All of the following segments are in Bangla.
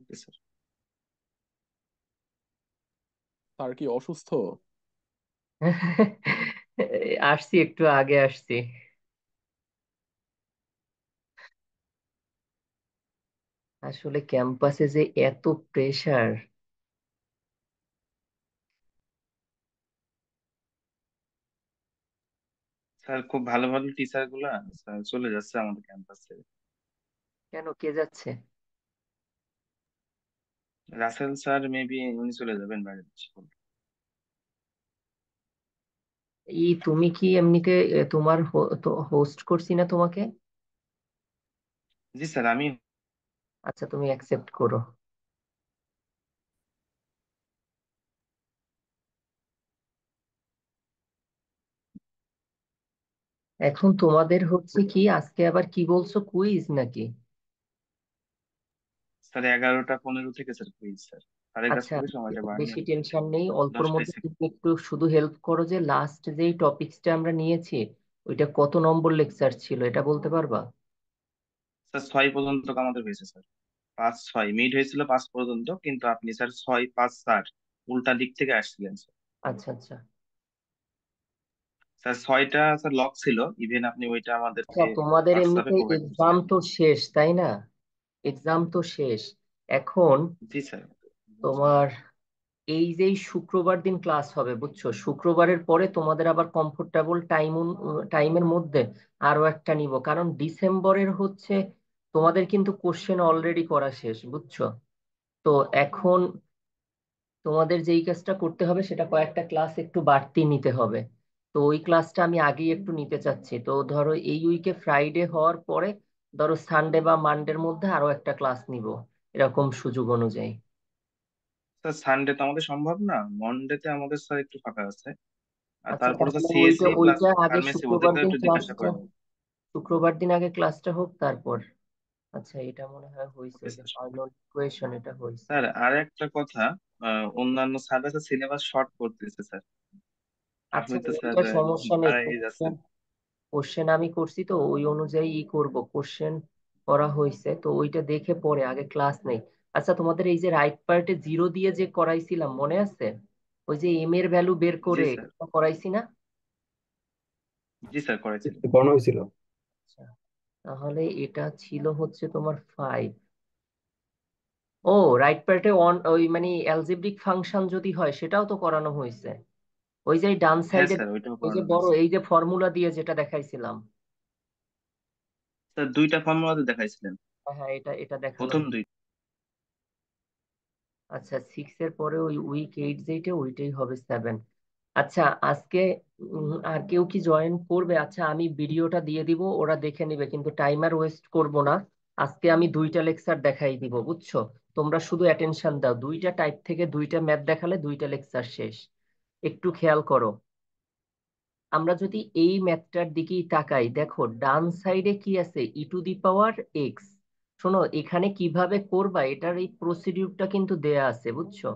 Okay sir. তার কি অসুস্থ? আসছি, একটু আগে আসছি। আসলে ক্যাম্পাসে যে এত প্রেসার। স্যার খুব ভালো ভালো টিচার গুলা স্যার চলে যাচ্ছে আমাদের ক্যাম্পাস থেকে। কেন, কে যাচ্ছে? রাসেল স্যার মেবি উনি চলে যাবেন বাইরে দেশে। তুমি কি এমনিতে তোমার হোস্ট করছি না তোমাকে? জি স্যার আমি। আচ্ছা, তুমি অ্যাকসেপ্ট করো। এখন তোমাদের হচ্ছে কি, আজকে আবার কি বলছো, কুইজ নাকি? স্যার 11টা 15 থেকে স্যার কুইজ স্যার। স্যারের কাছ আচ্ছা, থেকে সময়টা বাড়ানো বেশি হয়েছে। টেনশন নেই, অল্পর 10টায় মধ্যে সেকেন্ড। তুমি একটু শুধু হেল্প করো যে লাস্ট যেই টপিকসটা আমরা নিয়েছি ওইটা কত নম্বর লেকচার ছিল এটা বলতে পারবা? স্যার 6 পর্যন্ত আমাদের হয়েছে স্যার। 5 6 মিড হয়েছিল 5 পর্যন্ত, কিন্তু আপনি স্যার 6 5 4 উল্টা দিক থেকে আসছিলেন স্যার। আচ্ছা আচ্ছা। স্যার 6টা স্যার লক ছিল, ইভেন আপনি ওইটা আচ্ছা, আমাদেরকে তোমাদের হোয়াটসঅ্যাপে এমনিতে প্রোভাইড এক্সাম করছিলেন। তো শেষ, তাই না? এক্সাম তো শেষ এখন। জি স্যার। তোমার এই যে শুক্রবার দিন ক্লাস হবে বুঝছো, শুক্রবারের পরে তোমাদের আবার কমফোর্টেবল টাইমের মধ্যে আরো একটা নিব, কারণ ডিসেম্বরের হচ্ছে তোমাদের কিন্তু কোশ্চেন অলরেডি করা শেষ বুঝছো। তো এখন তোমাদের যেই কাজটা করতে হবে সেটা কয়েকটা ক্লাস একটু বাড়তি নিতে হবে। তো ওই ক্লাসটা আমি আগেই একটু নিতে চাচ্ছি, তো ধরো এই উইকে ফ্রাইডে হওয়ার পরে ধরো সানডে বা মানডের মধ্যে আরো একটা ক্লাস নিব, এরকম সুযোগ অনুযায়ী। স্যার সানডে তো আমাদের সম্ভব না, মনডেতে আমাদের স্যার একটু ফাঁকা আছে। আর আচ্ছা, তারপরে স্যার তাহলে ওইটা সিএসসি প্লাস ওইটা আগে ফার্মেসি শুক্রবার ওদেরটা দিন একটু জিজ্ঞাসা ক্লাসটা, করে নেবেন। শুক্রবার দিন আগে ক্লাসটা হোক তারপর। আচ্ছা, এটা মনে হয় হয়েছে, ওকে ওই যে স্যার। ফাইনাল ইকুয়েশন এটা হয়েছে। স্যার আর একটা কথা, অন্যান্য স্যাররা স্যার সিলেবাস শর্ট করতেছে স্যার। আচ্ছা, আপনি তো স্যার ওইটা সমস্যা নেই, আড়াই যাচ্ছেন। কোশ্চেন আমি করছি তো ওই অনুযায়ী করব, কোশ্চেন করা হয়েছে তো ওইটা দেখে পরে আগে ক্লাস নেই। আচ্ছা, তোমাদের এই যে রাইট পার্টে জিরো দিয়ে যে করাইছিলাম মনে আছে? ওই যে এম এর ভ্যালু বের জি করে স্যার। এটা করাইছি না? জি স্যার করেছিলেন। পড়ানো হয়েছিল। আচ্ছা, তাহলে এটা ছিল হচ্ছে তোমার 5। ও, রাইট পার্টে অন ওই মানে অ্যালজেব্রিক ফাংশন যদি হয় সেটাও তো করানো হয়েছে। ওই যে ডান হ্যাঁ সাইডে, স্যার ওইটাও ওই যে করানো বড় হয়েছে। এই যে ফর্মুলা দিয়ে যেটা দেখাইছিলাম। স্যার 2টা ফর্মুলাতে দেখাইছিলেন। হ্যাঁ হ্যাঁ, এটা এটা দেখানো। প্রথম 2। আচ্ছা, 6 এর পরে ওই উইক 8 যেটা ওইটাই হবে 7। আচ্ছা, আজকে আর কেউ কি জয়েন করবে? আচ্ছা, আমি ভিডিওটা দিয়ে দিব, ওরা দেখে নিবে, কিন্তু টাইমার ওয়েস্ট করব না। আজকে আমি দুইটা লেকচার দেখাই দিব বুঝছো। তোমরা শুধু অ্যাটেনশন দাও, দুইটা টাইপ থেকে দুইটা ম্যাথ দেখালে দুইটা লেকচার শেষ। একটু খেয়াল করো, আমরা যদি এই ম্যাথটার দিকেই তাকাই, দেখো ডান সাইডে কি আছে, e⁻x। শোনো, এখানে কিভাবে করবা এটার এই প্রসিডিউরটা কিন্তু দেয়া আছে বুঝছো।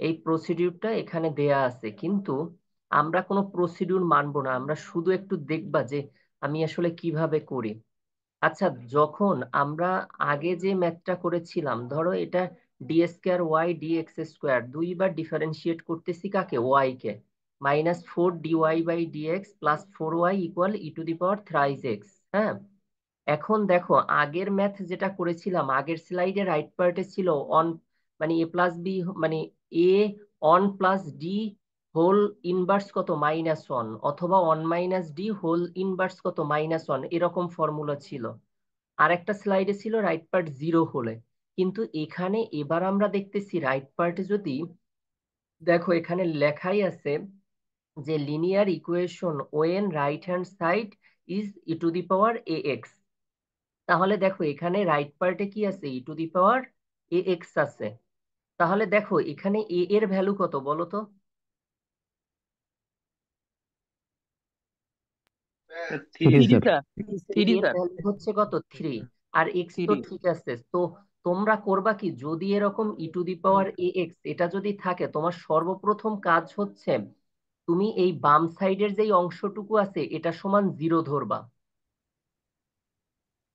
এই প্রসিডিউরটা এখানে দেয়া আছে, কিন্তু আমরা কোনো প্রসিডিউর মানবো না, আমরা শুধু একটু দেখবা যে আমি আসলে কিভাবে করি। আচ্ছা, যখন আমরা আগে যে ম্যাথটা করেছিলাম, ধরো এটা d² y dx² দুইবার ডিফারেন্সিয়েট করতেছি কাকে, ওয়াই কে। -4 dy/dx +4y = e⁻³ x। হ্যাঁ, এখন দেখো আগের ম্যাথ যেটা করেছিলাম, আগের স্লাইডে রাইট পার্টে ছিল অন, মানে a+b, মানে a on plus D whole inverse কত -1, অথবা 1 - d হোল ইনভার্স কত -1, এরকম ফর্মুলা ছিল। আর একটা স্লাইডে ছিল রাইট পার্ট 0 হলে। কিন্তু এখানে এবার আমরা দেখতেছি রাইট পার্টে যদি দেখো এখানে লেখাই আছে যে linear equation when right hand side is e⁻ax। তাহলে দেখো এখানে রাইট পার্টে কি আছে, e⁻ax আছে। তাহলে দেখো এখানে এ এর ভ্যালু কত বলো তো? Sir 3 three three sir. Sir. Sir. A three এর স্যার। ভ্যালু হচ্ছে কত, 3। আর এক্স তো থ্রি। ঠিক আছে তো। তোমরা করবা কি, যদি এরকম e⁻ax এটা যদি থাকে, তোমার সর্বপ্রথম কাজ হচ্ছে তুমি এই বাম সাইডের যেই অংশটুকু আছে এটা সমান 0 ধরবা।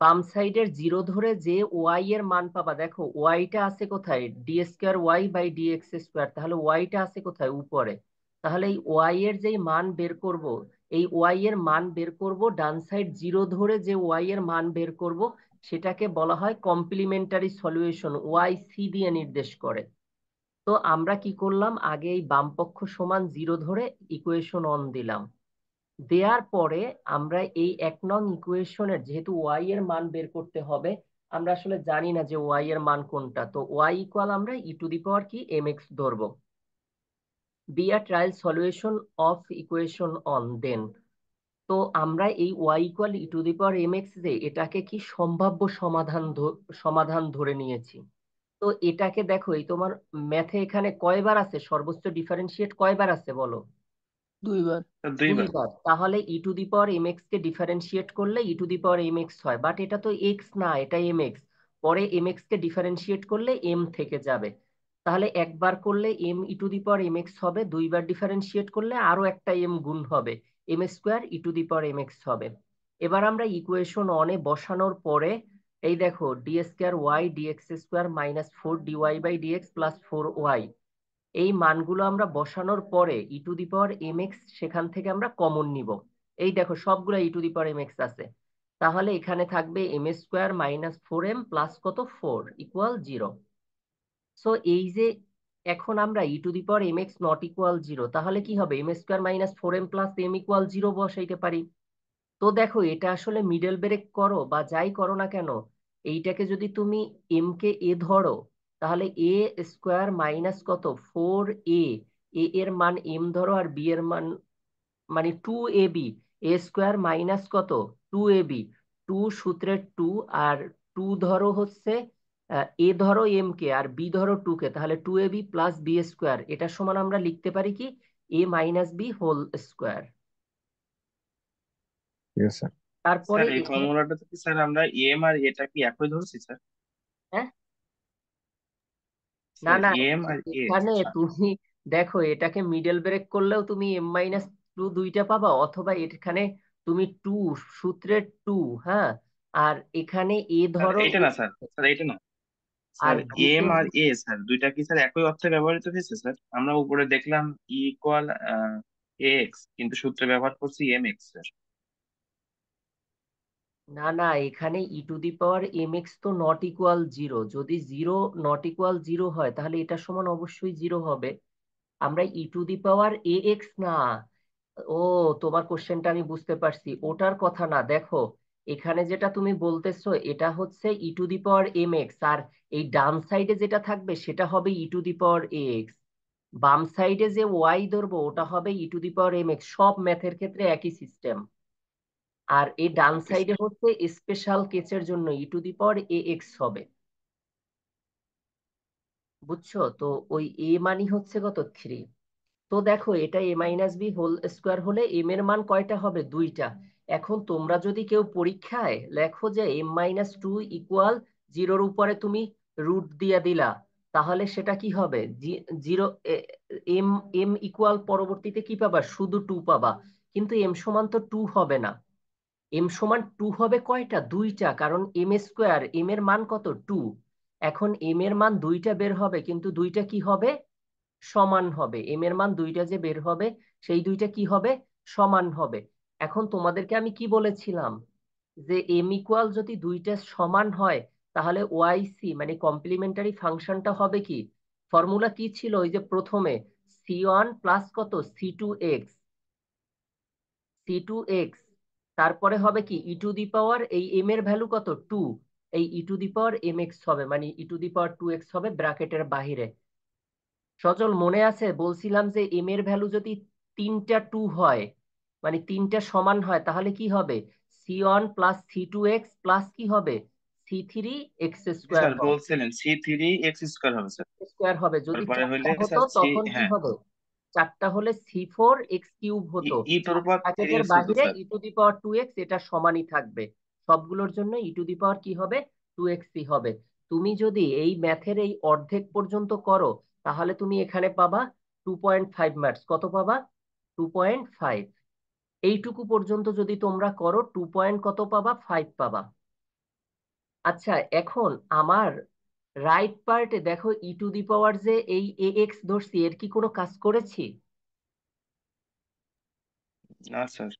বাম সাইডের জিরো ধরে যে ওয়াই এর মান পাবা, দেখো ওয়াইটা আছে কোথায়, D square Y by D x square, তাহলে ওয়াইটা আছে কোথায়, উপরে। তাহলে এই ওয়াই এর যেই মান বের করব, এই ওয়াই এর মান বের করব, ডান সাইড জিরো ধরে যে ওয়াই এর মান বের করব, সেটাকে বলা হয় কমপ্লিমেন্টারি সলিউশন, ওয়াই সি দিয়ে নির্দেশ করে। তো আমরা কি করলাম, আগে এই বাম পক্ষ সমান জিরো ধরে ইকুয়েশন অন দিলাম। দেওয়ার পরে আমরা এই 1 নং ইকুয়েশনের, যেহেতু ওয়াই এর মান বের করতে হবে, আমরা আসলে জানি না যে ওয়াই এর মান কোনটা, তো ওয়াই ইকুয়াল আমরা ই টু দি পাওয়ার কি এম এক্স ধরবো। Be a trial solution of equation one দেন। তো আমরা এই y equal e to the power m x, যে এটাকে কি সম্ভাব্য সমাধান ধরে নিয়েছি। তো এটাকে দেখো, এই তোমার ম্যাথে এখানে কয়বার আছে, সর্বোচ্চ ডিফারেন্সিয়েট কয়বার আছে বলো? 2 বার। স্যার 2 বার। দুইবার। তাহলে e to the power m x কে ডিফারেন্সিয়েট করলে e to the power m x হয়, বাট এটা তো এক্স না, এটা এম এক্স। পরে এম এক্স কে ডিফারেন্সিয়েট করলে এম থেকে যাবে। তাহলে একবার করলে m e to the power m x হবে, দুইবার ডিফারেন্সিয়েট করলে আরো একটা এম গুণ হবে, m square e to the power m x হবে। এবার আমরা ইকুয়েশন অনে বসানোর পরে, এই দেখো d square Y d x square minus 4 dy by dx plus 4y, এই মানগুলো আমরা বসানোর পরে e to the power m x সেখান থেকে আমরা কমন নিব। এই দেখো সবগুলো e to the power m x আছে। তাহলে এখানে থাকবে M square minus 4m plus কত 4 ইকুয়াল 0। সো এই যে এখন আমরা e to the power m x not equal 0, তাহলে কি হবে, m square minus 4m plus m equal 0 বসাইতে পারি। তো দেখো এটা আসলে মিডল ব্রেক করো বা যাই করো না কেন, এইটাকে যদি তুমি এম কে এ ধরো, তাহলে এ স্কোয়ার মাইনাস কত 4a, এ এর মান এম ধরো আর বি এর মান মানে 2ab, এ স্কোয়ার মাইনাস কত 2ab, 2 সূত্রের 2, আর 2 ধরো হচ্ছে এ ধরো এম কে আর বি ধরো 2 কে, তাহলে 2ab প্লাস বি স্কোয়ার, এটা সমান আমরা লিখতে পারি কি এ মাইনাস বি হোল স্কোয়ার। ঠিক আছে স্যার। তারপরে স্যার এই এখানে, ফর্মুলাটাতে কি স্যার আমরা এম আর এটা কি একই ধরছি স্যার? হ্যাঁ, না স্যার না, এম আর এ। এখানে তুমি দেখো এটাকে মিডল ব্রেক করলেও তুমি এম মাইনাস 2 দুইটা পাবা, অথবা এখানে তুমি 2 সূত্রের 2, হ্যাঁ, আর এখানে এ স্যার ধরো এইটা না স্যার, স্যার এইটা না আর স্যার। বি এম এর, আর এ স্যার দুইটা কি স্যার একই অর্থে ব্যবহৃত হয়েছে স্যার? আমরা উপরে দেখলাম ই ইকুয়াল এক্স, কিন্তু সূত্রে ব্যবহার করছি এম এক্স স্যার। না না, এখানে e to the power m x তো নট ইকুয়াল 0, যদি জিরো নট ইকুয়াল 0 হয় তাহলে এটা সমান অবশ্যই 0 হবে। আমরা e to the power a x না, ও তোমার কোশ্চেনটা আমি বুঝতে পারছি, ওটার কথা না। দেখো এখানে যেটা তুমি বলতেছো এটা হচ্ছে e to the power m x, আর এই ডান সাইডে যেটা থাকবে সেটা হবে e to the power a x. বাম সাইডে যে ওয়াই ধরবো ওটা হবে e to the power m x, সব ম্যাথের ক্ষেত্রে একই সিস্টেম। আর এই ডান ওকে সাইডে স্যার। হচ্ছে স্পেশাল কেসের জন্য ই to the power a x হবে। বুঝছো তো, ওই এ মানি হচ্ছে কত 3। তো দেখো এটা এ মাইনাস বি হোল স্কোয়ার হলে এম এর মান কয়টা হবে, 2টা। এখন তোমরা যদি কেউ পরীক্ষায় লেখো যে m-2 ইকুয়াল 0-র উপরে তুমি রুট দিয়ে দিলা, তাহলে সেটা কি হবে, 0, এম এম ইকুয়াল পরবর্তীতে কি পাবা, শুধু 2 পাবা। কিন্তু এম সমান তো 2 হবে না, এম সমান 2 হবে কয়টা, 2টা, কারণ এম স্কোয়ার এম এর মান কত 2। এখন এম এর মান 2টা বের হবে, কিন্তু 2টা কি হবে, সমান হবে, এম এর মান 2টা যে বের হবে সেই 2টা কি হবে, সমান হবে। এখন তোমাদেরকে আমি কি বলেছিলাম, যে এম ইকুয়াল যদি 2টা সমান হয়, তাহলে ওয়াই সি মানে কমপ্লিমেন্টারি ফাংশনটা হবে কি, ফর্মুলা কি ছিল ওই যে প্রথমে, c1 প্লাস কত c2x, c2x, তারপরে হবে কি ই টু দি পাওয়ার এই এম এর ভ্যালু কত 2, এই e to the power m x হবে, মানে ই টু দি পাওয়ার 2x হবে ব্র্যাকেটের বাহিরে। সজল মনে আছে বলছিলাম যে এম এর ভ্যালু যদি 3টা 2 হয়, মানে 3টা সমান হয়, তাহলে কি হবে, c1 প্লাস c2x প্লাস কি হবে c3x জি স্কোয়ার স্যার হবে, বলছিলেন C3x² হবে স্যার। স্কোয়ার হবে। যদি তারপরে হইলে 4টা হতো স্যার সি, তখন কি হ্যাঁ, হবে, 4টা হলে c4x³ হতো। ই টুর উপর ব্র্যাকেটের 3x হতো বাহিরে sir. E to the power 2x, এটা সমানই থাকবে সবগুলোর জন্য, ই টু দি পাওয়ার কি হবে 2x হবে। তুমি যদি এই ম্যাথের এই অর্ধেক পর্যন্ত করো, তাহলে তুমি এখানে পাবা 2.5 মার্কস, কত পাবা 2.5। এইটুকু পর্যন্ত যদি তোমরা করো 2 পয়েন্ট কত পাবা 5 পাবা। আচ্ছা, এখন আমার রাইট পার্টে দেখো ই টু দি পাওয়ার যে এই এ এক্স ধরছি, এর কি কোনো কাজ করেছি? না স্যার।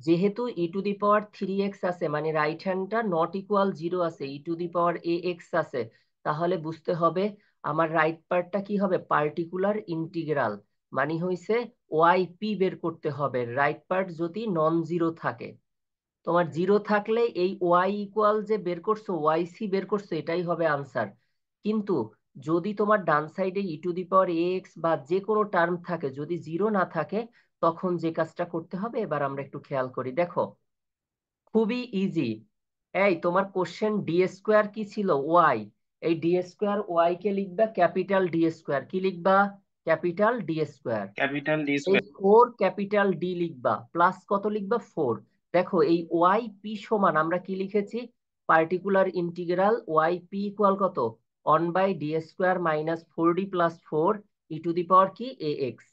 যেহেতু e to the power three x আছে, মানে রাইট হ্যান্ডটা নট ইকুয়াল জিরো আছে, e to the power a x আছে, তাহলে বুঝতে হবে আমার রাইট পার্টটা কি হবে, পার্টিকুলার ইন্টিগ্রাল। মানে হইছে ওয়াই পি বের করতে হবে রাইট পার্ট যদি নন জিরো থাকে। তোমার জিরো থাকলে এই ওয়াই ইকুয়াল যে বের করছো, ওয়াই সি বের করছো, এটাই হবে আনসার। কিন্তু যদি তোমার ডান সাইডে ই to the power a x বা যে কোনো টার্ম থাকে, যদি জিরো না থাকে, তখন যে কাজটা করতে হবে এবার আমরা একটু খেয়াল করি। দেখো, খুবই ইজি। এই তোমার কোশ্চেন ডি স্কোয়ার কি ছিল, ওয়াই। এই ডি স্কোয়ার ওয়াই কে লিখবা ক্যাপিটাল ডি স্কোয়ার, কি লিখবা, capital D square. Capital D এই স্কোয়ার। ফোর ক্যাপিটাল ডি লিখবা, প্লাস কত লিখবা, ফোর। দেখো এই ওয়াই পি সমান আমরা কি লিখেছি, particular integral Y P equal কত, 1/d² - 4d + 4 E to the power কি এ এক্স।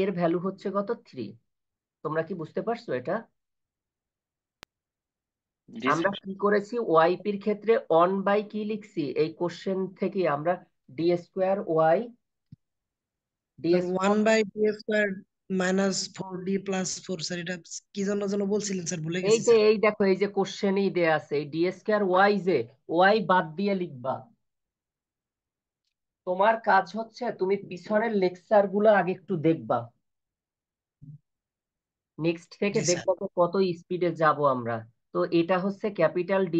এর ভ্যালু হচ্ছে কত, 3। তোমরা কি বুঝতে পারছো এটা? জি আমরা স্যার। কি করেছি, ওয়াইপির ক্ষেত্রে অন বাই কি লিখছি, এই কোশ্চেন থেকে আমরা D square Y, D sir one square. By D square -4d + 4, sir এটা কি জন্য যেন বলছিলেন স্যার, ভুলে এই গেছি যে স্যার। এই দেখো, এই যে কোশ্চেনই দেয়া আছে, এই ডি স্কোয়ার ওয়াই, যে ওয়াই বাদ দিয়ে লিখবা। তোমার কাজ হচ্ছে তুমি পিছনের লেকচার গুলো আগে একটু দেখবা, নেক্সট থেকে জি স্যার। দেখবা তো কত স্পিডে যাব আমরা। তো এটা হচ্ছে ক্যাপিটাল d²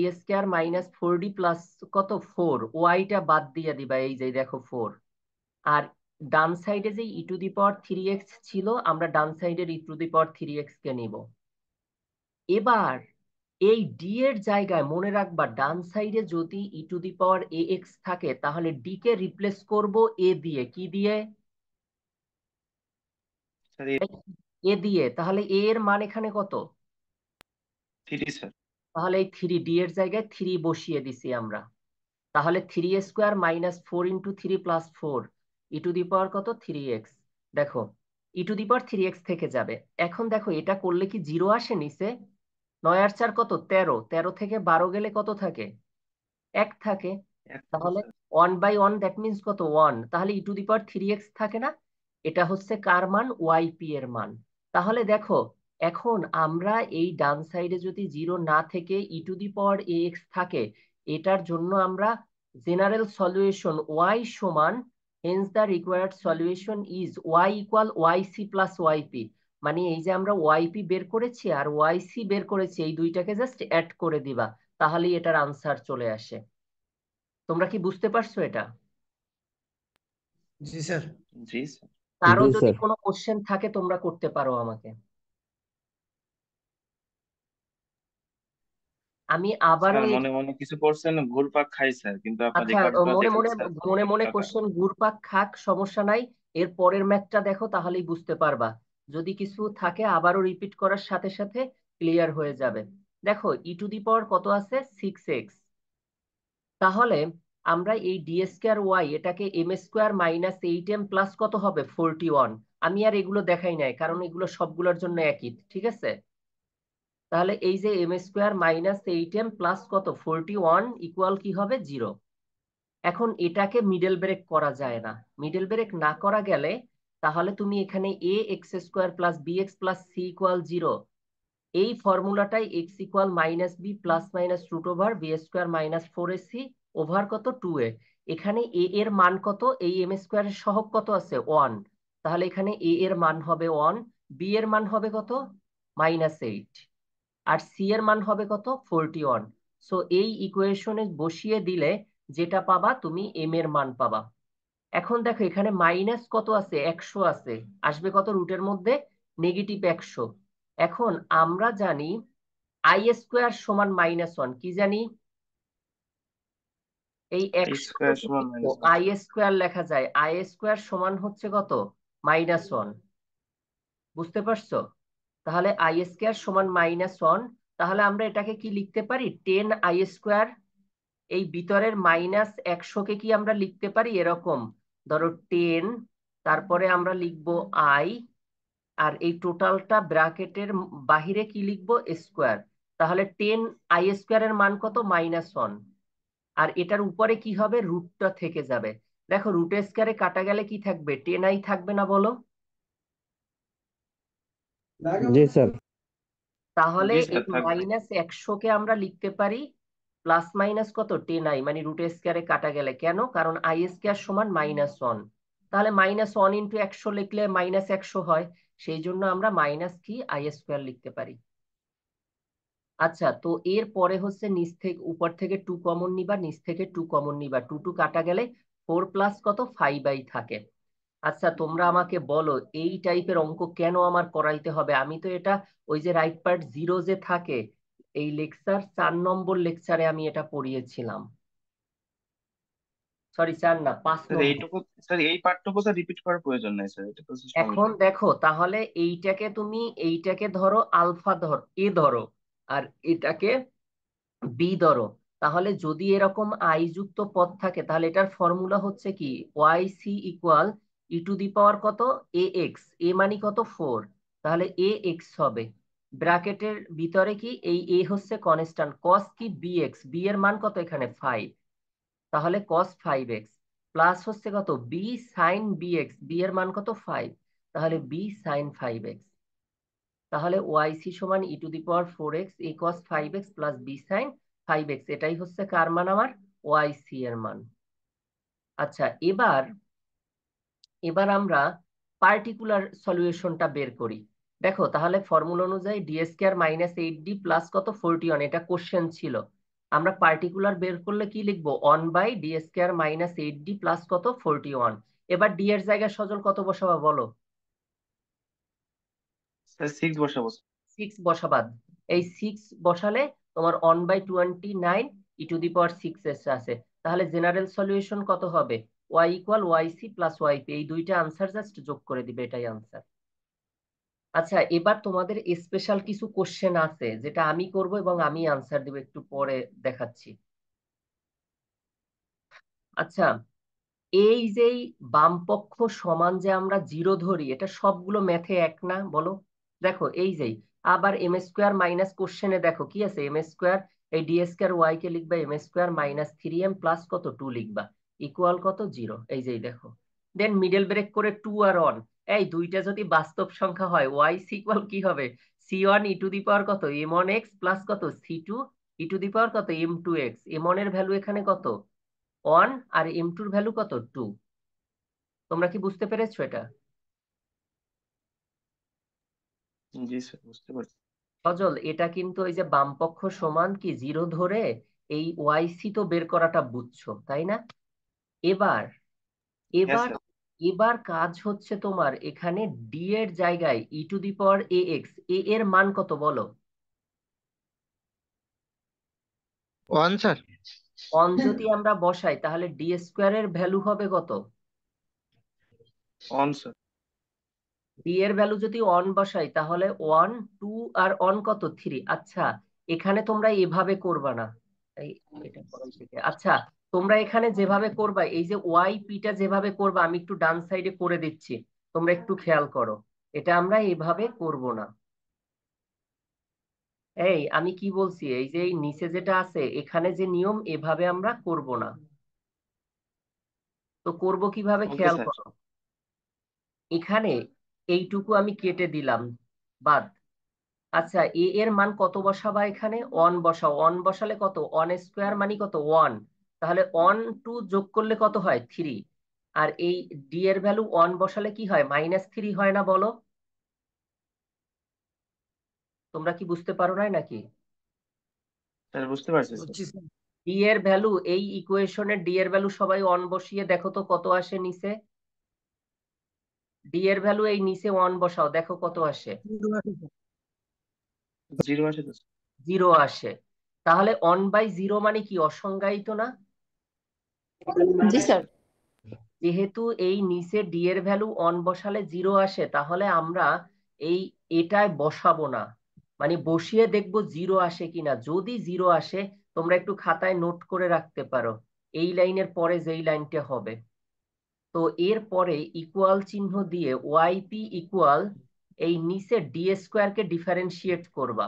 - 4d প্লাস কত, 4, ওয়াইটা বাদ দিয়ে দিবা, এই যে দেখো 4। আর ডান সাইডে যে e to the power three x ছিল, আমরা ডান সাইডের e to the power three x কে নিব। এবার এই ডি এর জায়গায় মনে রাখবা, ডান সাইডে যদি ই to the power a x থাকে, তাহলে ডি কে রিপ্লেস করব এ দিয়ে, কি দিয়ে, স্যার এ দিয়ে। তাহলে এ এর মান এখানে কত, 3 স্যার। তাহলে এই থ্রি, ডি এর জায়গায় থ্রি বসিয়ে দিছি আমরা। তাহলে 3² - 4 × 3 + 4 ই টু দি পাওয়ার কত, 3x। দেখো ই টু দি পাওয়ার 3x থেকে যাবে। এখন দেখো এটা করলে কি জিরো আসে নিচে, 9 আর 4 কত, 13, 13 থেকে 12 গেলে কত থাকে, 1 থাকে। এক থাকে তাহলে স্যার। 1/1 দ্যাট মিনস কত, 1। তাহলে e to the power 3x থাকে না, এটা হচ্ছে কার মান, ওয়াই পি এর মান। তাহলে দেখো, এখন আমরা এই ডান সাইডে যদি জিরো না থেকে ই to the power a x থাকে, এটার জন্য আমরা জেনারেল সলিউশন ওয়াই সমান, hence the required solution is Y equal Y C plus Y P. মানে এই যে আমরা ওয়াই পি বের করেছি আর ওয়াই সি বের করেছি, এই দুইটাকে জাস্ট অ্যাড করে দিবা, তাহলেই এটার আনসার চলে আসে। তোমরা কি বুঝতে পারছো এটা? জি স্যার। জি স্যার। কারো জি যদি স্যার। কোনো কোশ্চেন থাকে তোমরা করতে পারো আমাকে। আমি আবারও স্যার মনে মনে কিছু করছেন, ঘুরপাক খাই স্যার, কিন্তু আপনার আচ্ছা, রেকর্ড গুলো মনে দেখলে মনে, স্যার মনে মনে ঠিকঠাক কোশ্চেন ঘুরপাক খাক, সমস্যা নাই। এর পরের ম্যাথটা দেখো, তাহলেই বুঝতে পারবা। যদি কিছু থাকে আবারও রিপিট করার সাথে সাথে ক্লিয়ার হয়ে যাবে। দেখো ই টু দি পাওয়ার কত আছে, 6x। তাহলে আমরা এই d² এটাকে m² - 8m প্লাস কত হবে, 41। আমি আর এগুলো দেখাই নাই, কারণ এগুলো সবগুলোর জন্য একই, ঠিক আছে। তাহলে এই যে m² - 8m প্লাস কত, 41 ইকুয়াল কি হবে, 0। এখন এটাকে মিডল ব্রেক করা যায় না। মিডল ব্রেক না করা গেলে তাহলে তুমি এখানে ax² + bx + c = 0, এই ফর্মুলাটাই x = -b ± √(b²-4ac) ওভার কত, 2a। এখানে a এর মান কত, এই m² এর সহগ কত আছে, 1। তাহলে এখানে a এর মান হবে 1, b এর মান হবে কত, -8, আর সি এর মান হবে কত, 41। সো এই ইকুয়েশনে বসিয়ে দিলে যেটা পাবা, তুমি এম এর মান পাবা। এখন দেখো এখানে মাইনাস কত আছে, 100 আছে, আসবে কত রুটের মধ্যে, -100। এখন আমরা জানি i² সমান -1, কি জানি, এই আই 100 স্কোয়ার সমান -1 i² লেখা যায়, i² সমান হচ্ছে কত, -1। বুঝতে পারছো? তাহলে i² সমান -1। তাহলে আমরা এটাকে কি লিখতে পারি, 10i²। এই ভিতরের -100 কে কি আমরা লিখতে পারি এরকম, ধরো 10, তারপরে আমরা লিখবো i, আর এই টোটালটা ব্র্যাকেটের বাহিরে কি লিখবো, স্কোয়ার। তাহলে 10i² এর মান কত? -1। আর এটার উপরে কি হবে? রুটটা থেকে যাবে। দেখো রুটের স্কয়ারে কাটা গেলে কি থাকবে? 10i থাকবে না বলো? জি স্যার। তাহলে জি এই স্যার, থাকবে। -100কে আমরা লিখতে পারি প্লাস মাইনাস কত? 10i, মানে রুটের স্কয়ারে কাটা গেলে। কেন? কারণ i² সমান -1। তাহলে -1 ইন্টু 100 লিখলে -100 হয়, সেই জন্য আমরা মাইনাস কি i² লিখতে পারি। আচ্ছা, তো এর পরে হচ্ছে নিচ থেকে উপর থেকে 2 কমন নিবা, নিচ থেকে 2 কমন নিবা, 2 2 কাটা গেলে 4 প্লাস কত? 5i থাকে। আচ্ছা, তোমরা আমাকে বলো এই টাইপের অঙ্ক কেন আমার করাইতে হবে? আমি তো এটা ওই যে রাইট পার্ট 0 যে থাকে, এই লেকচার 4 নম্বর লেকচারে আমি এটা পড়িয়েছিলাম। সরি, 4 না, 5 স্যার নম্বর। এইটুকু, স্যার এই পার্টটুকু স্যার রিপিট করার প্রয়োজন নাই স্যার, এটা তো এখন সহজ। দেখো তাহলে এইটাকে ধরো আলফা ধরো, আর এটাকে বি ধরো। তাহলে যদি এরকম আই যুক্ত পদ থাকে তাহলে এটার ফর্মুলা হচ্ছে কি? ওয়াই সি ইকুয়াল e⁻ কত? এ এক্স। এ মানে কত? 4। তাহলে এ এক্স হবে। ব্র্যাকেটের ভিতরে কি এই এ হচ্ছে কনস্ট্যান্ট, কস কি? B X. বি এর মান কত এখানে? 5। তাহলে কস 5x প্লাস হচ্ছে কত? B sine B X. B এর মান কত? 5। তাহলে বি সাইন 5x। তাহলে ওয়াই সি সমান e⁻4x a cos 5x plus b sin 5x। এটাই হচ্ছে কার মান? আমার ওয়াই সি এর মান। আচ্ছা, এবার এবার আমরা পার্টিকুলার সলিউশনটা বের করি। দেখো তাহলে ফর্মুলা অনুযায়ী d² -8d প্লাস কত? 41। এটা কোশ্চেন ছিল। আমরা পার্টিকুলার বের করলে কি লিখবো? 1/d² -8d প্লাস কত? 41। এবার ডি এর জায়গায় সজল কত বসাবা বলো? স্যার 6 বসাবো স্যার। 6 বসাবাদ। এই 6 বসালে তোমার 1/29 e⁻6s আছে। তাহলে জেনারেল সলিউশন কত হবে? y equal Y C plus Y P. এই দুইটা আনসার জাস্ট যোগ করে দিবে, এটাই আনসার। আচ্ছা, এবার তোমাদের স্পেশাল কিছু কোশ্চেন আছে যেটা আমি করব এবং আমি আনসার দেব, একটু পরে দেখাচ্ছি। আচ্ছা, এই যে বামপক্ষ সমান যে আমরা 0 ধরি, এটা সবগুলো ম্যাথে এক না বলো? দেখো এই যে আবার m² মাইনাস কোশ্চেনে দেখো কি আছে? m², এই d² y কে লিখবা m² -3m প্লাস কত? 2 লিখবা, ইকুয়াল কত? 0। এই যে দেখো, দেন মিডল ব্রেক করে 2 আর 1। এই দুইটা যদি বাস্তব সংখ্যা হয় y ইকুয়াল কি হবে? c1 e⁻ কত? m1x প্লাস কত? c2 e⁻ কত? m2x। m1 এর ভ্যালু এখানে কত? 1, আর m2 এর ভ্যালু কত? 2। তোমরা কি বুঝতে পেরেছো এটা? জি স্যার, বুঝতে পারছি। সজল, এটা কিন্তু এই যে বামপক্ষ সমান কি 0 ধরে এই ওয়াই সি তো বের করাটা বুঝছো, তাই না? এবার হ্যাঁ এবার স্যার। এবার কাজ হচ্ছে তোমার এখানে ডি এর জায়গায় e⁻ax, এ এর মান কত বলো? 1 স্যার। 1 যদি আমরা বসাই তাহলে d² এর ভ্যালু হবে কত? On sir. ডি এর ভ্যালু যদি 1 বসাই তাহলে 1 2 আর 1 কত? 3। আচ্ছা, এখানে তোমরা এভাবে করবা না। এই এটা করাই থেকে আচ্ছা, তোমরা এখানে যেভাবে করবা, এই যে ওয়াই পিটা যেভাবে করবা, আমি একটু ডান সাইডে করে দিচ্ছি, তোমরা একটু খেয়াল করো। এটা আমরা এভাবে করব না। এই আমি কি বলছি? এই যে এই নিচে যেটা আছে এখানে যে নিয়ম, এভাবে আমরা করব না। তো করব কিভাবে? ওকে খেয়াল স্যার। করো। এখানে এইটুকু আমি কেটে দিলাম, বাদ। আচ্ছা, এ এর মান কত বসাবা? এখানে 1 বসাও। 1 বসালে কত? 1² মানে কত? 1। তাহলে 1 2 যোগ করলে কত হয়? 3। আর এই ডি এর ভ্যালু 1 বসালে কি হয়? -3 হয় না বলো? তোমরা কি বুঝতে পারো নাই নাকি? স্যার বুঝতে পারছি স্যার। বুঝছি স্যার। ডি এর ভ্যালু, এই ইকুয়েশনের ডি এর ভ্যালু সবাই 1 বসিয়ে দেখো তো কত আসে নিচে। ডি এর ভ্যালু এই নিচে 1 বসাও, দেখো কত আসে। 0 আসে তো স্যার। 0 আসে। তাহলে 1/0 মানে কি? অসংজ্ঞায়িত না? জি স্যার। যেহেতু এই নিচে ডি এর ভ্যালু 1 বসালে 0 আসে, তাহলে আমরা এই এটায় বসাবো না, মানে বসিয়ে দেখবো 0 আসে কিনা। যদি 0 আসে, তোমরা একটু খাতায় নোট করে রাখতে পারো, এই লাইনের পরে যেই লাইনটা হবে। তো এর পরে ইকুয়াল চিহ্ন দিয়ে ওয়াইপি ইকুয়াল এই নিচে ডি² কে ডিফারেন্সিয়েট করবা।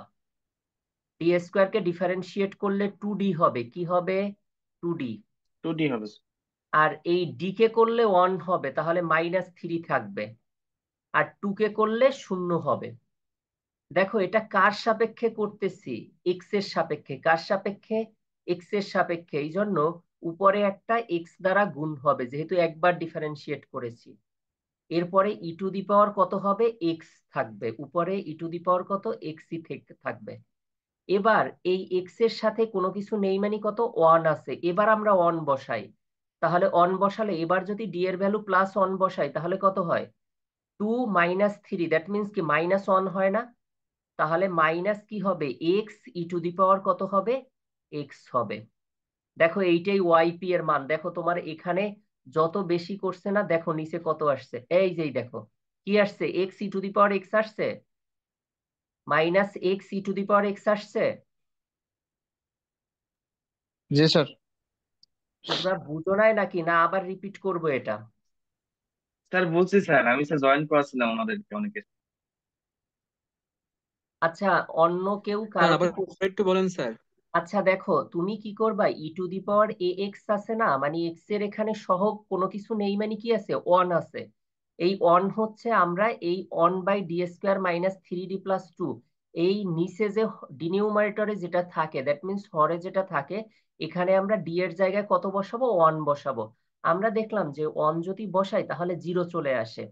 ডি স্কোয়ার কে ডিফারেন্সিয়েট করলে 2d হবে, কি হবে 2d। 2D হবে স্যার। আর এই d কে করলে 1 হবে, তাহলে -3 থাকবে। আর 2 কে করলে 0 হবে। দেখো এটা কার সাপেক্ষে করতেছি, এক্স এর সাপেক্ষে। কার সাপেক্ষে? এক্স এর সাপেক্ষে। এই জন্য উপরে একটা এক্স দ্বারা গুণ হবে, যেহেতু একবার ডিফারেন্সিয়েট করেছি। এরপরে ই টু দি পাওয়ার কত হবে, এক্স থাকবে উপরে, ই টু দি পাওয়ার কত, এক্সই থাকবে। এবার এই এক্স এর সাথে কোনো কিছু নেই মানে কত, 1 আছে। এবার আমরা 1 বসাই, তাহলে 1 বসালে এবার যদি ডি এর ভ্যালু +1 বসাই তাহলে কত হয়, 2 - 3, দ্যাট মিনস কি -1 হয় না? তাহলে মাইনাস কি হবে, x E to the power কত হবে, এক্স হবে। দেখো এইটাই ওয়াইপি এর মান। দেখো তোমার এখানে যত বেশি করছে না, দেখো নিচে কত আসছে, এই যেই দেখো কি আসছে, x E to the power x আসছে, -x E to the power x আসছে। জি স্যার। তোমরা বুঝো নাই নাকি, না আবার রিপিট করবো এটা? স্যার বলছি স্যার, আমি স্যার জয়েন করেছিলাম ওনাদেরকে অনেকে। আচ্ছা, অন্য কেউ স্যার কারো আবার প্রশ্ন একটু বলেন স্যার। আচ্ছা দেখো, তুমি কি করবা, ই to the power a x আছে না, মানে এক্স এর এখানে সহগ কোনো কিছু নেই মানে কি আছে, 1 আছে। এই 1 হচ্ছে আমরা এই 1/d² - 3d+2, এই নিচে যে ডিনিউমারেটরে যেটা থাকে, দ্যাট মিনস হরে যেটা থাকে, এখানে আমরা ডি এর জায়গায় কত বসাবো, 1 বসাবো। আমরা দেখলাম যে 1 যদি বসাই তাহলে 0 চলে আসে।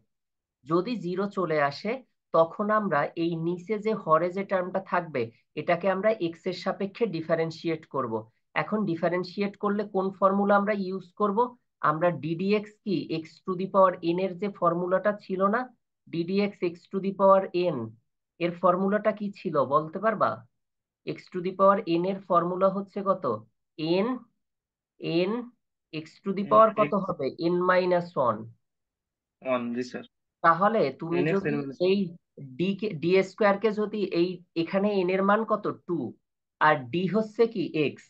যদি 0 চলে আসে তখন আমরা এই নিচে যে হরে যে টার্মটা থাকবে, এটাকে আমরা এক্স এর সাপেক্ষে ডিফারেন্সিয়েট করব। এখন ডিফারেন্সিয়েট করলে কোন ফর্মুলা আমরা ইউজ করব, আমরা ডিডিএক্স কি x to the power n এর যে ফর্মুলাটা ছিল না, d dx x to the power n, এর ফর্মুলাটা কি ছিল বলতে পারবা? X to the power n এর ফর্মুলা হচ্ছে কত, n, n x to the power কত এক্স হবে, n-1। 1, জি স্যার। তাহলে তুমি NX যদি n এই ডি স্কোয়ার কে যদি এই এখানে এন এর মান কত 2, আর ডি হচ্ছে কি এক্স,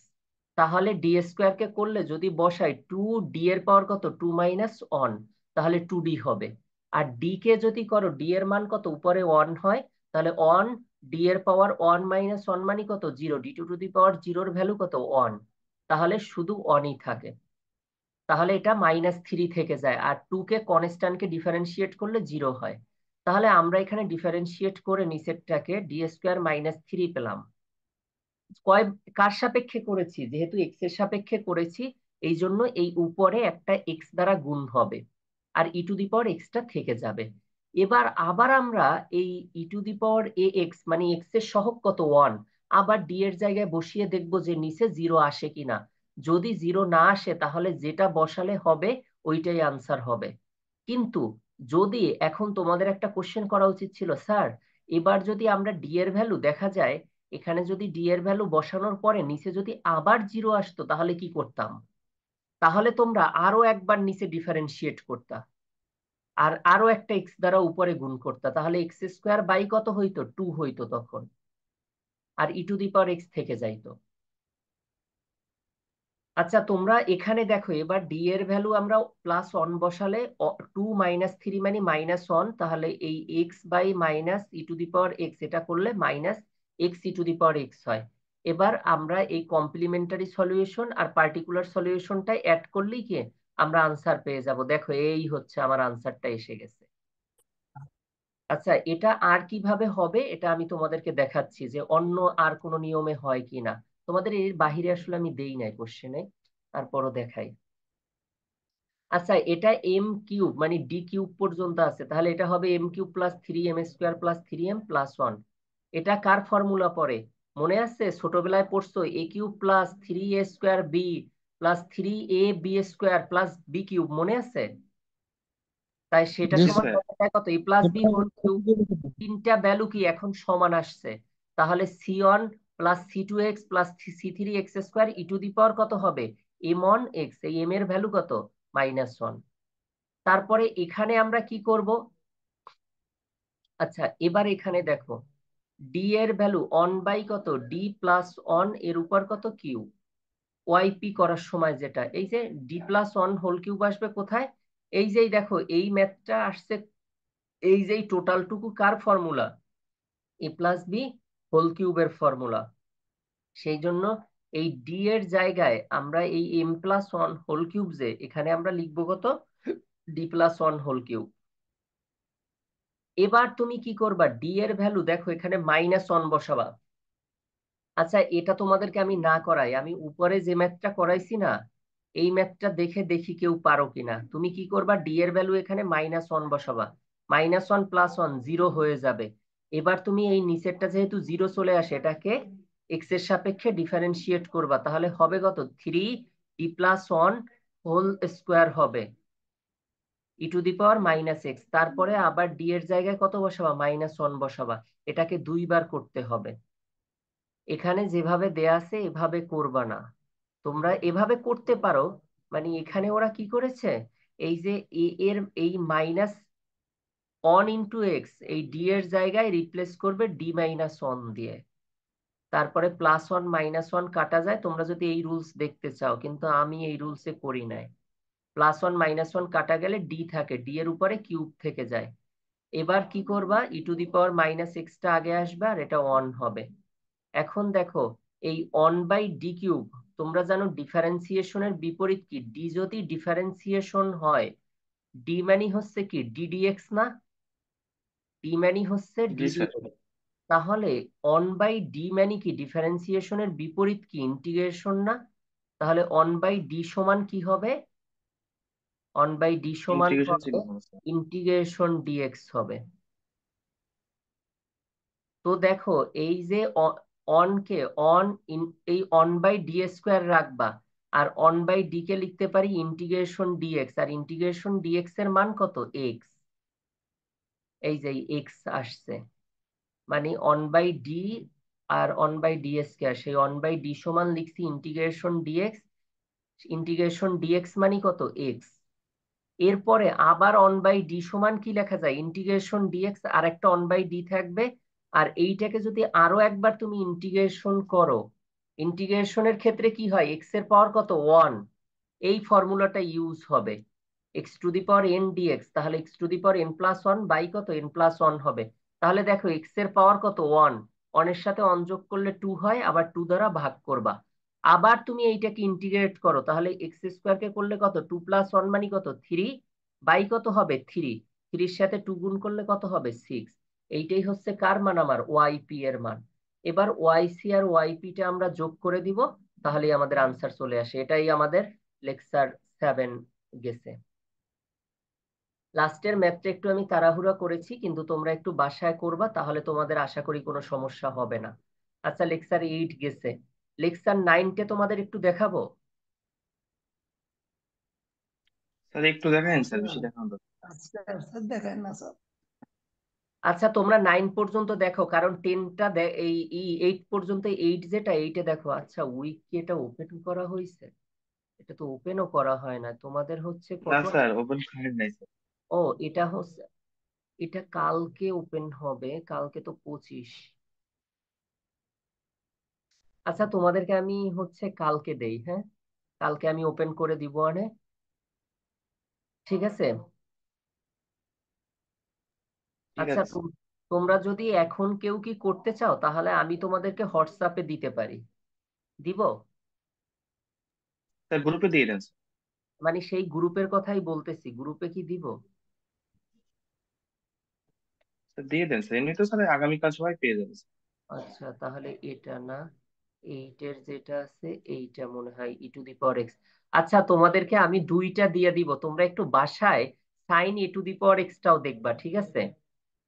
তাহলে ডি স্কোয়ার কে করলে যদি বসাই 2 ডি এর পাওয়ার কত 2 - 1, তাহলে 2d হবে। আর ডি কে যদি করো, ডি এর মান কত উপরে 1 হয়, তাহলে 1 ডি এর পাওয়ার 1 - 1 মানে কত 0, d টু দি পাওয়ার 0 এর ভ্যালু কত 1, তাহলে শুধু 1ই থাকে। তাহলে এটা -3 থেকে যায়, আর 2 কে কনস্ট্যান্টকে ডিফারেন্সিয়েট করলে 0 হয়। তাহলে আমরা এখানে ডিফারেন্সিয়েট করে নিচেরটাকে d² - 3 পেলাম। কয়, কার সাপেক্ষে করেছি, যেহেতু এক্স এর সাপেক্ষে করেছি, এই জন্য এই উপরে একটা এক্স দ্বারা গুণ হবে, আর ই টু দি পাওয়ার এক্সটা থেকে যাবে। এবার আবার আমরা এই e to the power a x মানে এক্স এর সহগ কত 1, আবার ডি এর জায়গায় বসিয়ে দেখবো যে নিচে 0 আসে কিনা। যদি 0 না আসে তাহলে যেটা বসালে হবে ওইটাই আনসার হবে। কিন্তু যদি এখন তোমাদের একটা কোশ্চেন করা উচিত ছিল, স্যার এবার যদি আমরা ডি এর ভ্যালু দেখা যায়, এখানে যদি ডি এর ভ্যালু বসানোর পরে নিচে যদি আবার 0 আসতো তাহলে কি করতাম? তাহলে তোমরা আরো একবার নিচে ডিফারেন্সিয়েট করতা, আর আরো একটা এক্স দ্বারা উপরে গুণ করতা, তাহলে x² কত হইতো, 2 হইতো তখন, আর ই টু দি পাওয়ার এক্স থেকে যাইতো। আচ্ছা তোমরা এখানে দেখো, এবার ডি এর ভ্যালু আমরা +1 বসালে 2 - 3 মানে -1, তাহলে এই x/- E to the power x, এটা করলে -x E to the power x হয়। এবার আমরা এই কমপ্লিমেন্টারি সলিউশন আর পার্টিকুলার সলিউশনটা অ্যাড করলেই কি আমরা আনসার পেয়ে যাব। দেখো এই হচ্ছে আমার আনসারটা এসে গেছে। আচ্ছা এটা আর কিভাবে হবে এটা আমি তোমাদেরকে দেখাচ্ছি, যে অন্য আর কোনো নিয়মে হয় কিনা। তোমাদের এর বাহিরে আসলে আমি দেই নাই কোশ্চেনে, তারপরও দেখাই। আচ্ছা এটা m³ মানে d³ পর্যন্ত আছে, তাহলে এটা হবে m³ + 3m² + 3m+1। এটা কার ফর্মুলা পড়ে, মনে আছে ছোটবেলায় পড়ছো, a³ + 3a² b + 3ab² + b³ মনে আছে? তাই সেটা জি সমান স্যার। কত, a + b হোল কিউব। তিনটা ভ্যালু কি এখন সমান আসছে, তাহলে c1 + c2x + c3x² E to the power কত হবে, m1x, এই m এর ভ্যালু কত, -1। তারপরে এখানে আমরা কি করব, আচ্ছা এবার এখানে দেখো ডি এর ভ্যালু 1 কত, d+1 এর উপর কত কিউ, ওয়াইপি করার সময় যেটা, এই যে d+1 হোল কিউব আসবে কোথায়, এই যেই দেখো এই ম্যাথটা আসছে, এই যেই টোটালটুকু কার ফর্মুলা, a + b হোল কিউবের ফর্মুলা। সেই জন্য এই ডি এর জায়গায় আমরা এই m+1 হোল কিউব যে এখানে আমরা লিখবো কত, d+1 হোল কিউব। এবার তুমি কি করবা, ডি এর ভ্যালু দেখো এখানে -1 বসাবা। আচ্ছা এটা তোমাদেরকে আমি না করাই, আমি উপরে যে ম্যাথটা করাইছি না, এই ম্যাথটা দেখে দেখি কেউ পারো কিনা। তুমি কি করবা, ডি এর ভ্যালু এখানে -1 বসাবা, -1 + 1 0 হয়ে যাবে। এবার তুমি এই নিচেরটা যেহেতু 0 চলে আসে, এটাকে এক্স এর সাপেক্ষে ডিফারেন্সিয়েট করবা, তাহলে হবে কত, 3d+1 হোল স্কোয়ার হবে e⁻⁻x। তারপরে আবার ডি এর জায়গায় কত বসাবা, -1 বসাবা। এটাকে দুইবার করতে হবে। এখানে যেভাবে দেয়া আছে এভাবে করবা না, তোমরা এভাবে করতে পারো। মানে এখানে ওরা কি করেছে, এই যে এ এর এই -1 × x এই ডি এর জায়গায় রিপ্লেস করবে d-1 দিয়ে। তারপরে +1 -1 কাটা যায়, তোমরা যদি এই রুলস দেখতে চাও, কিন্তু আমি এই রুলসে করি নাই। +1 -1 কাটা গেলে ডি থাকে, ডি এর উপরে কিউব থেকে যায়। এবার কি করবা, e⁻−x টা আগে আসবে আর এটা 1 হবে। এখন দেখো এই 1/d³ তোমরা জানো ডিফারেন্সিয়েশনের বিপরীত কি, ডি যদি ডিফারেন্সিয়েশন হয়, ডি মানে হচ্ছে কি ddx না, ডি মানে হচ্ছে জি স্যার। ddx। তাহলে 1/d মানে কি ডিফারেন্সিয়েশনের বিপরীত কি ইন্টিগ্রেশন না, তাহলে 1/d সমান কি হবে, 1/d সমান ইন্টিগ্রেশন হবে চিহ্ন হবে স্যার। ইন্টিগ্রেশন dx হবে। তো দেখো এই যে অন কে অন এই 1/d² রাখবা, আর 1/d কে লিখতে পারি ইন্টিগ্রেশন dx, আর ইন্টিগ্রেশন dx এর মান কত, x। এই যে x আসছে, মানে 1/d আর 1/d², সেই 1/d সমান লিখছি ইন্টিগ্রেশন dx, ইন্টিগ্রেশন dx মানে কত, x। এরপরে আবার 1/d সমান কি লেখা যায়, ইন্টিগ্রেশন dx আর একটা 1/d থাকবে। আর এইটাকে যদি আরো একবার তুমি ইন্টিগ্রেশন করো, ইন্টিগ্রেশনের ক্ষেত্রে কি হয়, এক্স এর পাওয়ার কত, 1, এই ফর্মুলাটা ইউজ হবে, x⁴n dx, তাহলে x⁴n+1 বাই কত, n+1 হবে। তাহলে দেখো এক্স এর পাওয়ার কত, 1, 1 এর সাথে 1 যোগ করলে 2 হয়, আবার 2 দ্বারা ভাগ করবা। আবার তুমি এইটাকে ইন্টিগ্রেট করো, তাহলে x² কে করলে কত, 2+1 মানে কত, 3 বাই কত হবে, 3, 3 এর সাথে 2 গুণ করলে কত হবে, 6। এইটাই হচ্ছে কার মান, আমার yp এর মান। এবার yc আর yp টা আমরা যোগ করে দিব, তাহলেই আমাদের আনসার চলে আসে। এটাই আমাদের লেকচার 7 গেছে। লাস্টের ম্যাথটা একটু আমি তাড়াহুড়া করেছি, কিন্তু তোমরা একটু বাসায় করবা, তাহলে তোমাদের আশা করি কোনো সমস্যা হবে না। আচ্ছা লেকচার 8 গেছে, লেকচার 9টে তোমাদের একটু দেখাবো। স্যার একটু দেখান স্যার, বেশি দেখানো দরকার। আচ্ছা স্যার দেখায় না স্যার। আচ্ছা তোমরা 9 পর্যন্ত দেখো, কারণ 10টা এই 8 পর্যন্ত, 8 যেটা 8-এ দেখো। আচ্ছা উইক কি এটা ওপেন করা হয়েছে, এটা তো ওপেনও করা হয় না তোমাদের, হচ্ছে না কত, স্যার, ওপেন করেন নাই স্যার। ও এটা হচ্ছে, এটা কালকে ওপেন হবে, কালকে তো 25। আচ্ছা তোমাদেরকে আমি হচ্ছে কালকে দেই, হ্যাঁ কালকে আমি ওপেন করে দিব আনে, ঠিক আছে। ঠিক আচ্ছা আছে তোমরা যদি এখন কেউ কি করতে চাও, তাহলে আমি তোমাদেরকে হোয়াটসঅ্যাপে দিতে পারি, দিব। স্যার, গ্রুপে দিয়ে দেন স্যার। মানে সেই গ্রুপের কথাই বলতেছি, গ্রুপে কি দিব। স্যার দিয়ে দেন স্যার, এমনি তো স্যার আগামীকাল সবাই পেয়ে যাবে স্যার। আচ্ছা তাহলে এটা না, এইটের যেটা আছে এইটা মনে হয় e⁻x। আচ্ছা তোমাদেরকে আমি দুইটা দিয়ে দিব, তোমরা একটু বাসায় সাইন e⁻x টাও দেখবা, ঠিক আছে।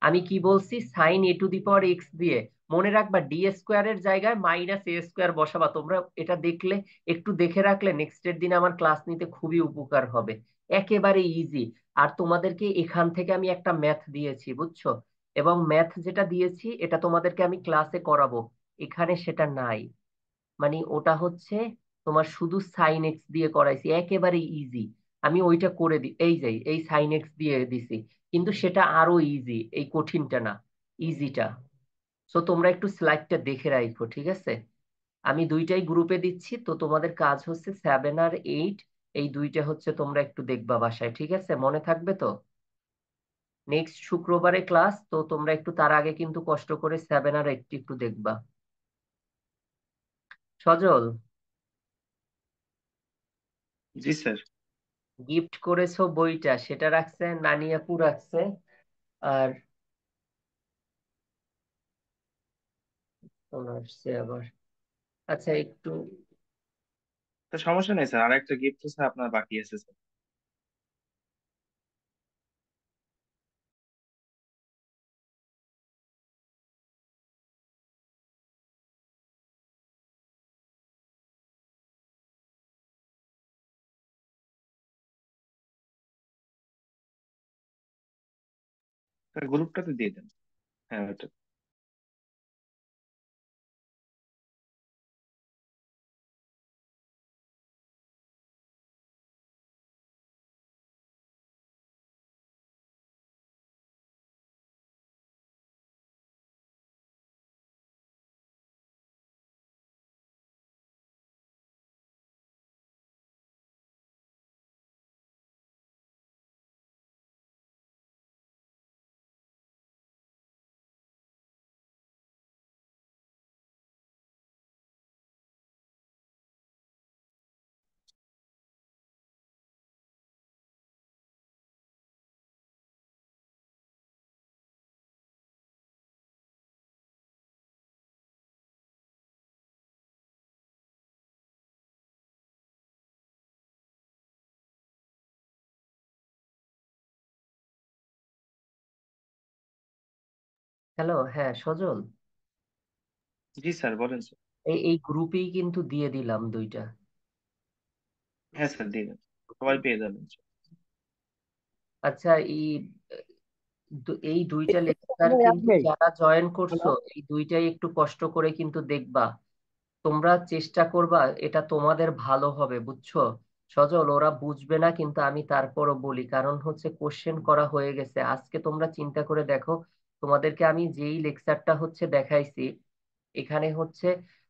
আমি কি বলছি, সাইন a⁻x দিয়ে মনে রাখবা, d² এর জায়গায় -a² বসাবা। তোমরা এটা দেখলে, একটু দেখে রাখলে নেক্সটের দিন আমার ক্লাস নিতে খুবই উপকার হবে, একেবারে ইজি। আর তোমাদেরকে এখান থেকে আমি একটা ম্যাথ দিয়েছি, বুঝছো, এবং ম্যাথ যেটা দিয়েছি এটা তোমাদেরকে আমি ক্লাসে করাবো, এখানে সেটা নাই। মানে ওটা হচ্ছে তোমার শুধু সাইন এক্স দিয়ে করাইছি, একেবারে ইজি। আমি ওইটা করে দি, এই যে এই সাইন এক্স দিয়ে দিছি, কিন্তু সেটা আরো ইজি, এই কঠিনটা না, ইজিটা। সো তোমরা একটু স্লাইডটা দেখে রাখো, ঠিক আছে। আমি দুইটাই গ্রুপে দিচ্ছি, তো তোমাদের কাজ হচ্ছে 7 আর 8, এই দুইটা হচ্ছে তোমরা একটু দেখবা বাসায়, ঠিক আছে, মনে থাকবে তো। নেক্সট শুক্রবারে ক্লাস, তো তোমরা একটু তার আগে কিন্তু কষ্ট করে 7 আর 8 একটু দেখবা। সজল, জি স্যার। গিফট করেছো বইটা, সেটা রাখছে, নানি আপু রাখছে। আর আসছে আবার। আচ্ছা একটু, তো সমস্যা নেই স্যার, আরেকটা গিফট স্যার আপনার বাকি আছে স্যার। স্যার গ্রুপটাতে দিয়ে দেন। হ্যাঁ ওটা। হ্যালো, হ্যাঁ সজল, জি স্যার বলেন স্যার। এই গ্রুপেই কিন্তু দিয়ে দিলাম দুইটা। হ্যাঁ স্যার দিয়ে দেন, সবাই পেয়ে যাবেন স্যার। আচ্ছা এই দুইটা লেকচার কিন্তু যারা জয়েন করছো, এই দুইটাই একটু কষ্ট করে কিন্তু দেখবা। তোমরা চেষ্টা করবা, এটা তোমাদের ভালো হবে বুঝছো। সজল, ওরা বুঝবে না কিন্তু আমি তারপরও বলি, কারণ হচ্ছে কোশ্চেন করা হয়ে গেছে আজকে। তোমরা চিন্তা করে দেখো, তোমাদেরকে আমি যেই লেকচারটা হচ্ছে দেখাইছি, এখানে হচ্ছে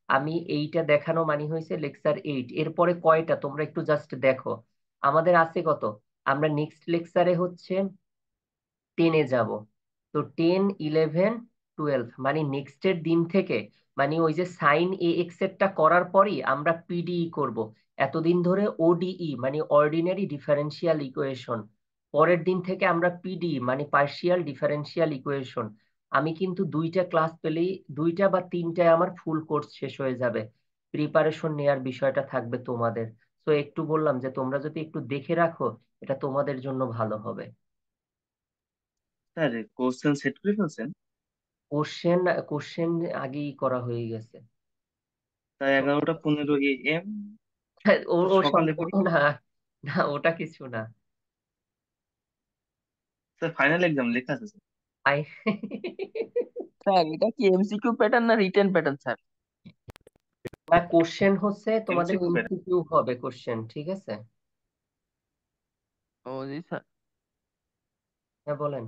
আমি এইটা দেখানো মানে হয়েছে লেকচার 8। এরপরে কয়টা তোমরা একটু জাস্ট দেখো। আমাদের আছে কত? আমরা নেক্সট লেকচারে হচ্ছে 10-এ যাব। তো 10, 11, 12 মানে নেক্সট এর দিন থেকে, মানে ওই যে সাইন এ এক্স এরটা করার পরই আমরা পিডিই করব। এতদিন ধরে ওডিই মানে অর্ডিনারি ডিফারেন্সিয়াল ইকুয়েশন, পরের দিন থেকে আমরা পিডি মানে পার্শিয়াল ডিফারেন্সিয়াল ইকুয়েশন। আমি কিন্তু দুইটা ক্লাস পেলেই, দুইটা বা তিনটায় আমার ফুল কোর্স শেষ হয়ে যাবে। প্রিপারেশন নেয়ার বিষয়টা থাকবে তোমাদের। তো একটু বললাম যে তোমরা যদি একটু দেখে রাখো, এটা তোমাদের জন্য ভালো হবে। স্যার কোশ্চেন সেট করে ফেলছেন? কোশ্চেন, কোশ্চেন আগেই করা হয়ে গেছে। তাই 11:15 AM ও তো ও সকালে সম্পূর্ণ পরীক্ষা। না, না ওটা কিছু না। স্যার ফাইনাল এক্সাম লেখা আছে স্যার। আই স্যার এটা কি এমসিকিউ প্যাটার্ন না রিটেন প্যাটার্ন স্যার? না, কোশ্চেন হচ্ছে তোমাদের এমসিকিউ প্যাটার্ন। এমসিকিউ হবে কোশ্চেন, ঠিক আছে? ও জি স্যার। হ্যাঁ বলেন।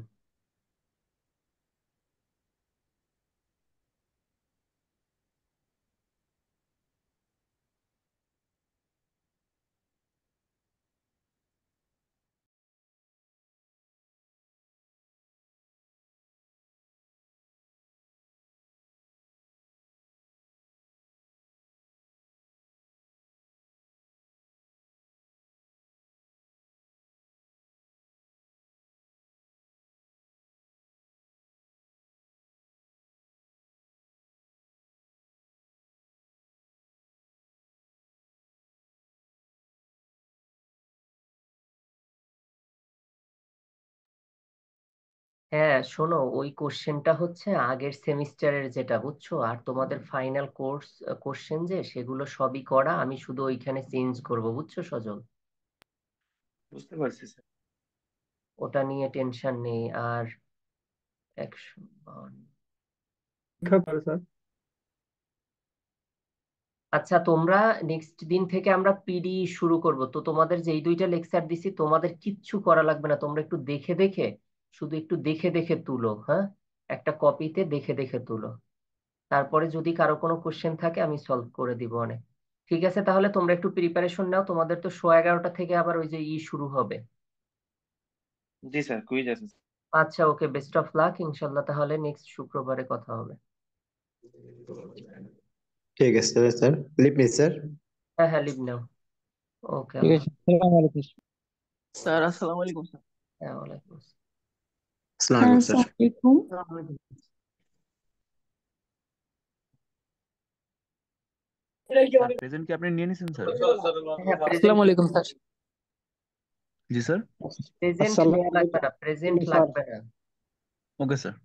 হ্যাঁ শোনো, ওই কোশ্চেনটা হচ্ছে আগের সেমিস্টারের যেটা বুঝছো, আর তোমাদের ফাইনাল কোর্স কোশ্চেন যে সেগুলো সবই করা, আমি শুধু ওইখানে চেঞ্জ করব বুঝছো সজল। বুঝতে পারছি স্যার। ওটা নিয়ে টেনশন নেই। আর 152। পরীক্ষা করে স্যার। আচ্ছা তোমরা নেক্সট দিন থেকে আমরা পিডি শুরু করব। তো তোমাদের যে এই দুইটা লেকচার দিছি, তোমাদের কিচ্ছু করা লাগবে না, তোমরা একটু দেখে দেখে, শুধু একটু দেখে দেখে তুলো, হ্যাঁ? একটা কপিতে দেখে দেখে তুলো। তারপরে যদি কারো কোনো কোশ্চেন থাকে আমি সলভ করে দিব অনেক। ঠিক আছে, তাহলে তোমরা একটু প্রিপারেশন নাও, তোমাদের তো 11:30 থেকে আবার ওই যে শুরু হবে। জি স্যার কুইজ আছে স্যার। আচ্ছা ওকে, বেস্ট অফ লাক, ইনশাল্লাহ তাহলে নেক্সট শুক্রবারে কথা হবে। ঠিক আছে স্যার, লিভ মি স্যার। হ্যাঁ হ্যাঁ লিভ নাও। ওকে ঠিক আল্লাহ। আছে, আসসালামু আলাইকুম। স্যার আসসালামু আলাইকুম স্যার। হ্যাঁ ওয়ালাইকুম আসসালাম। আসসালামু আলাইকুম স্যার। আসসালামু আলাইকুম। স্যার প্রেজেন্ট কি আপনি নিয়ে নিছেন স্যার? হ্যাঁ আসসালামু প্রেজেন্ট, আলাইকুম স্যার। জি স্যার। প্রেজেন্ট আসসালামু নেওয়া লাগবে আলাইকুম না, প্রেজেন্ট স্যার। লাগবে না। Okay sir.